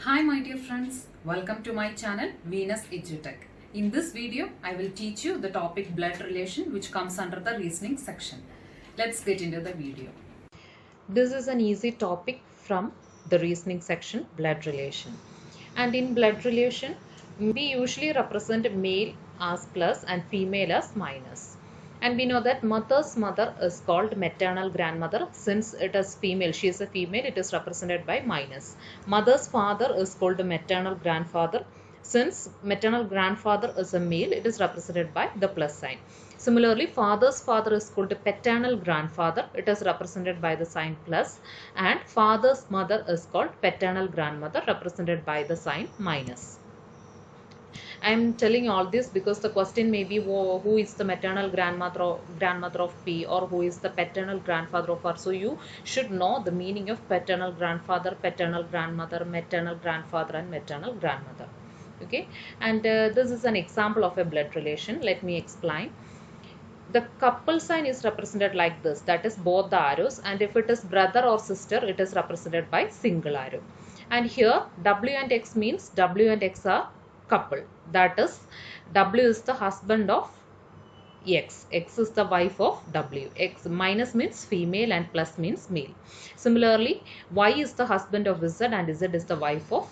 Hi my dear friends, welcome to my channel Venus EduTech. In this video, I will teach you the topic blood relation which comes under the reasoning section. Let's get into the video. This is an easy topic from the reasoning section, blood relation. And in blood relation, we usually represent male as plus and female as minus. And we know that mother's mother is called maternal grandmother. Since it is female, she is a female, it is represented by minus. Mother's father is called maternal grandfather. Since maternal grandfather is a male, it is represented by the plus sign. Similarly, father's father is called paternal grandfather. It is represented by the sign plus. And father's mother is called paternal grandmother, represented by the sign minus. I am telling all this because the question may be who is the maternal grandmother of P, or who is the paternal grandfather of R. So you should know the meaning of paternal grandfather, paternal grandmother, maternal grandfather and maternal grandmother. Okay, and this is an example of a blood relation. Let me explain. The couple sign is represented like this, that is both the arrows, and if it is brother or sister, it is represented by single arrow. And here W and X means W and X are couple, that is W is the husband of X, X is the wife of W, X minus means female and plus means male. Similarly, Y is the husband of Z and Z is the wife of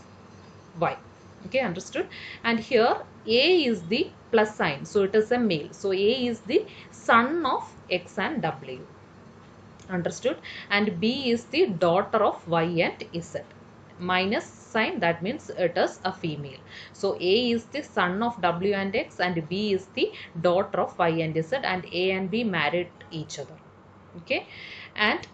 Y. Okay, understood? And here A is the plus sign, so it is a male, so A is the son of X and W. Understood? And B is the daughter of Y and Z. Minus sign, that means it is a female. So A is the son of W and X and B is the daughter of Y and Z, and A and B married each other. Okay, and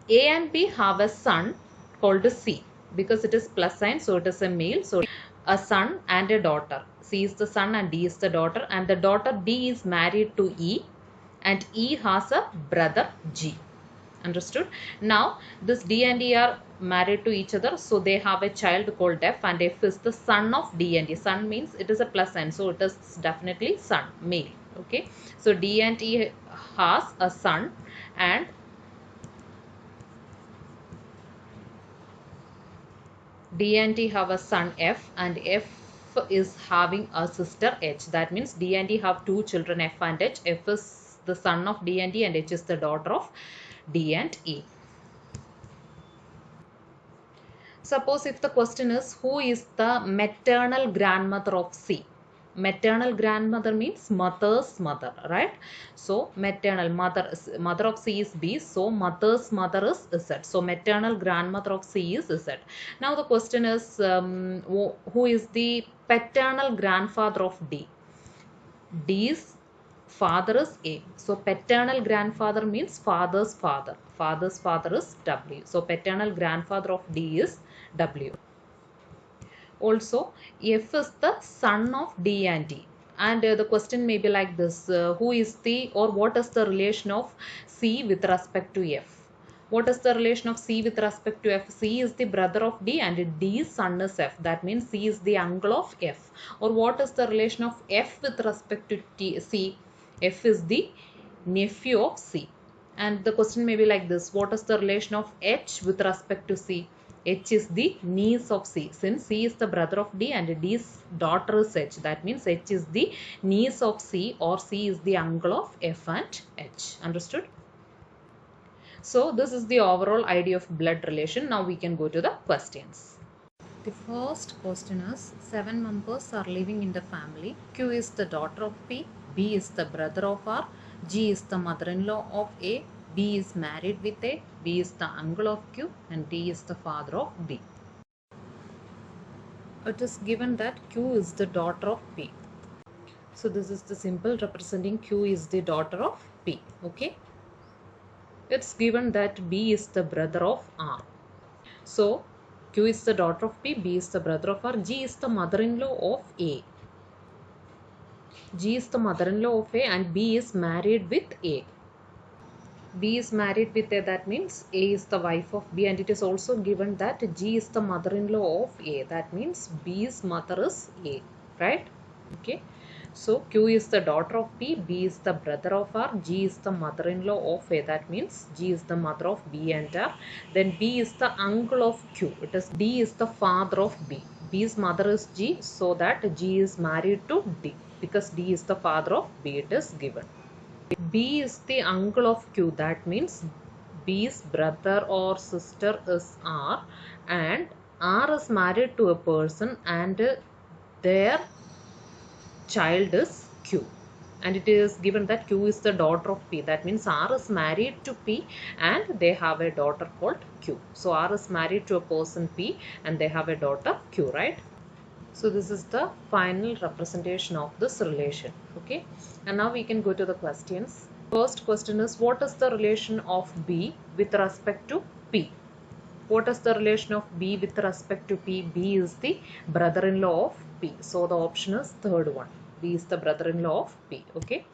A and B have a son called C, because it is plus sign, so it is a male. So a son and a daughter. C is the son and D is the daughter, and the daughter D is married to E, and E has a brother G. Understood? Now this D and E are married to each other, so they have a child called F, and F is the son of D and E. Son means it is a plus sign, so it is definitely son, male. Okay, so D and E has a son, and D and T have a son F, and F is having a sister H. That means D and E have two children F and H. F is the son of D and E and H is the daughter of D and E. Suppose if the question is who is the maternal grandmother of C? Maternal grandmother means mother's mother, right? So maternal mother of C is B, so mother's mother is Z. So maternal grandmother of C is Z. Now the question is who is the paternal grandfather of D? D's father is A. So paternal grandfather means father's father. Father's father is W. So paternal grandfather of D is W. Also, F is the son of D and E. And the question may be like this, who is the, or what is the relation of C with respect to F? What is the relation of C with respect to F? C is the brother of D and D's son is F. That means C is the uncle of F. Or what is the relation of F with respect to C? F is the nephew of C. And the question may be like this, what is the relation of H with respect to C? H is the niece of C. Since C is the brother of D and D's daughter is H, that means H is the niece of C, or C is the uncle of F and H. Understood? So this is the overall idea of blood relation. Now we can go to the questions. The first question is, 7 members are living in the family. Q is the daughter of P, B is the brother of R, G is the mother-in-law of A, B is married with A, B is the uncle of Q, and D is the father of B. It is given that Q is the daughter of P. So this is the symbol representing Q is the daughter of P. Okay. It's given that B is the brother of R. So Q is the daughter of P, B is the brother of R, G is the mother-in-law of A. G is the mother-in-law of A and B is married with A. B is married with A, that means A is the wife of B, and it is also given that G is the mother-in-law of A, that means B's mother is A, right? Okay. So Q is the daughter of P, B is the brother of R, G is the mother-in-law of A. That means G is the mother of B and R. Then B is the uncle of Q. It is D is the father of B. B's mother is G, so that G is married to D. Because D is the father of B, it is given. B is the uncle of Q. That means B's brother or sister is R, and R is married to a person and their child is Q, and it is given that Q is the daughter of P. That means R is married to P and they have a daughter called Q. So R is married to a person P and they have a daughter Q, right? So this is the final representation of this relation. Okay, and now we can go to the questions. First question is, what is the relation of B with respect to P? What is the relation of B with respect to P? B is the brother-in-law of P. So the option is third one. B is the brother-in-law of P. Okay.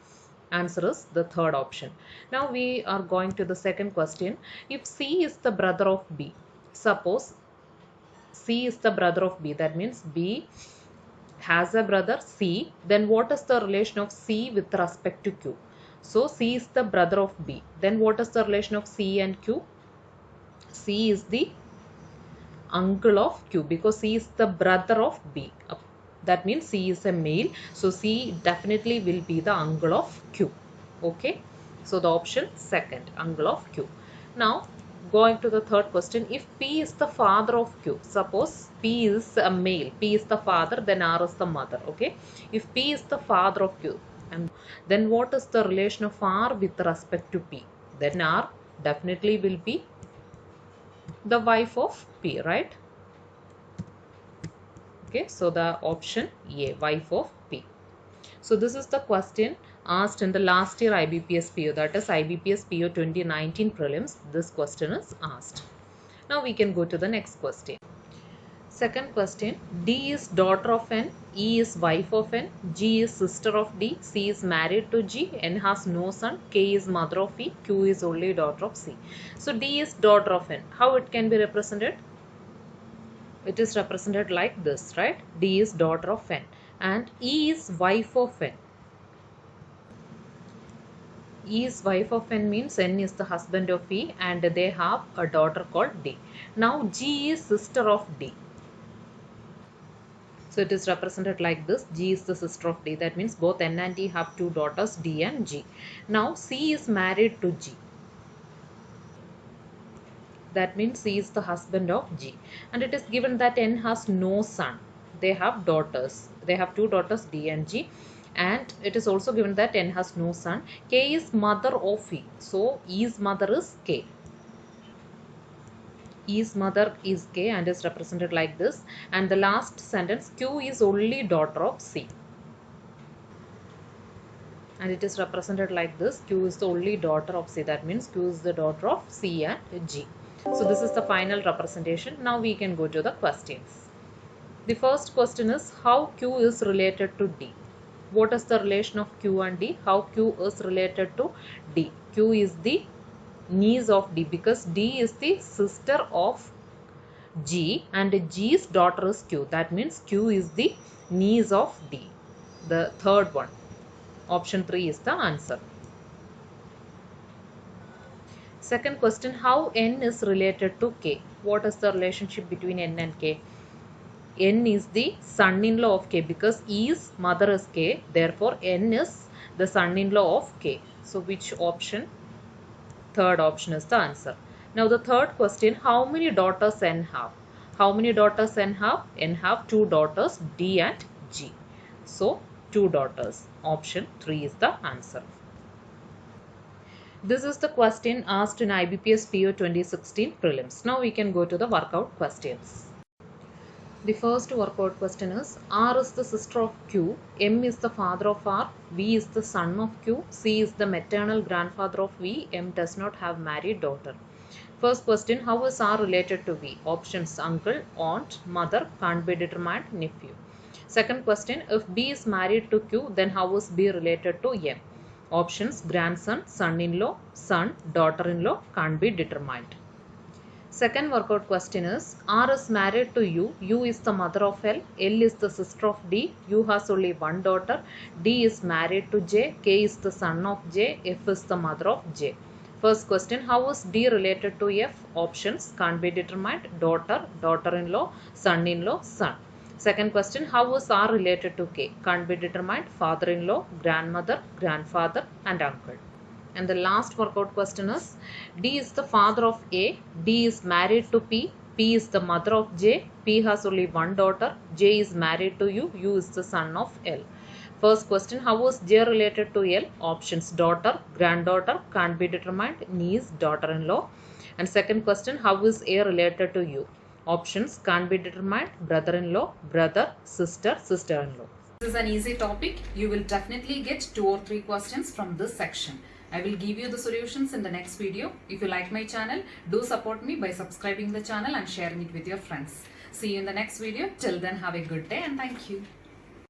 Answer is the third option. Now we are going to the second question. If C is the brother of B, suppose C is the brother of B, that means B has a brother C, then what is the relation of C with respect to Q? So C is the brother of B. Then what is the relation of C and Q? C is the uncle of Q because C is the brother of B. That means C is a male. So C definitely will be the uncle of Q. Okay. So the option second, uncle of Q. Now going to the third question. If P is the father of Q, suppose P is a male, P is the father, then R is the mother. Okay. If P is the father of Q, and then what is the relation of R with respect to P? Then R definitely will be the wife of P, right? Okay, so the option A, wife of P. So this is the question asked in the last year IBPS PO, that is IBPS PO 2019 prelims. This question is asked. Now we can go to the next question. Second question, D is daughter of N, E is wife of N, G is sister of D, C is married to G, N has no son, K is mother of E, Q is only daughter of C. So D is daughter of N. How it can be represented? It is represented like this, right? D is daughter of N and E is wife of N. E is wife of N means N is the husband of E and they have a daughter called D. Now G is sister of D. So it is represented like this. G is the sister of D. That means both N and D have two daughters, D and G. Now C is married to G. That means C is the husband of G. And it is given that N has no son. They have daughters. They have two daughters, D and G. And it is also given that N has no son. K is mother of E. So E's mother is K. E's mother is K and is represented like this. And the last sentence, Q is only daughter of C. And it is represented like this. Q is the only daughter of C. That means Q is the daughter of C and G. So this is the final representation. Now we can go to the questions. The first question is, how Q is related to D? What is the relation of Q and D? How Q is related to D? Q is the niece of D because D is the sister of G and G's daughter is Q. That means Q is the niece of D. The third one. Option 3 is the answer. Second question, how N is related to K? What is the relationship between N and K? N is the son-in-law of K because E's mother is K. Therefore, N is the son-in-law of K. So, which option? Third option is the answer. Now, the third question, how many daughters N have? How many daughters N have? N have two daughters, D and G. So, two daughters. Option 3 is the answer. This is the question asked in IBPS PO 2016 prelims. Now we can go to the workout questions. The first workout question is, R is the sister of Q, M is the father of R, V is the son of Q, C is the maternal grandfather of V, M does not have married daughter. First question, how is R related to V? Options, uncle, aunt, mother, can't be determined, nephew. Second question, if B is married to Q, then how is B related to M? Options, grandson, son-in-law, son, daughter-in-law, can't be determined. Second workout question is R is married to U is the mother of L is the sister of D, U has only one daughter, D is married to J, K is the son of J, F is the mother of J. First question, how is D related to F? Options can't be determined: daughter, daughter-in-law, son-in-law, son. Second question, how is R related to K? Can't be determined: father-in-law, grandmother, grandfather, and uncle. And the last workout question is D is the father of A, D is married to P, P is the mother of J, P has only one daughter, J is married to U is the son of L. First question, how is J related to L? Options daughter, granddaughter, can't be determined, niece, daughter-in-law. And second question, how is A related to U? Options can't be determined, brother-in-law, brother, sister, sister-in-law. This is an easy topic. You will definitely get 2 or 3 questions from this section. I will give you the solutions in the next video. If you like my channel, do support me by subscribing the channel and sharing it with your friends. See you in the next video. Till then, have a good day and thank you.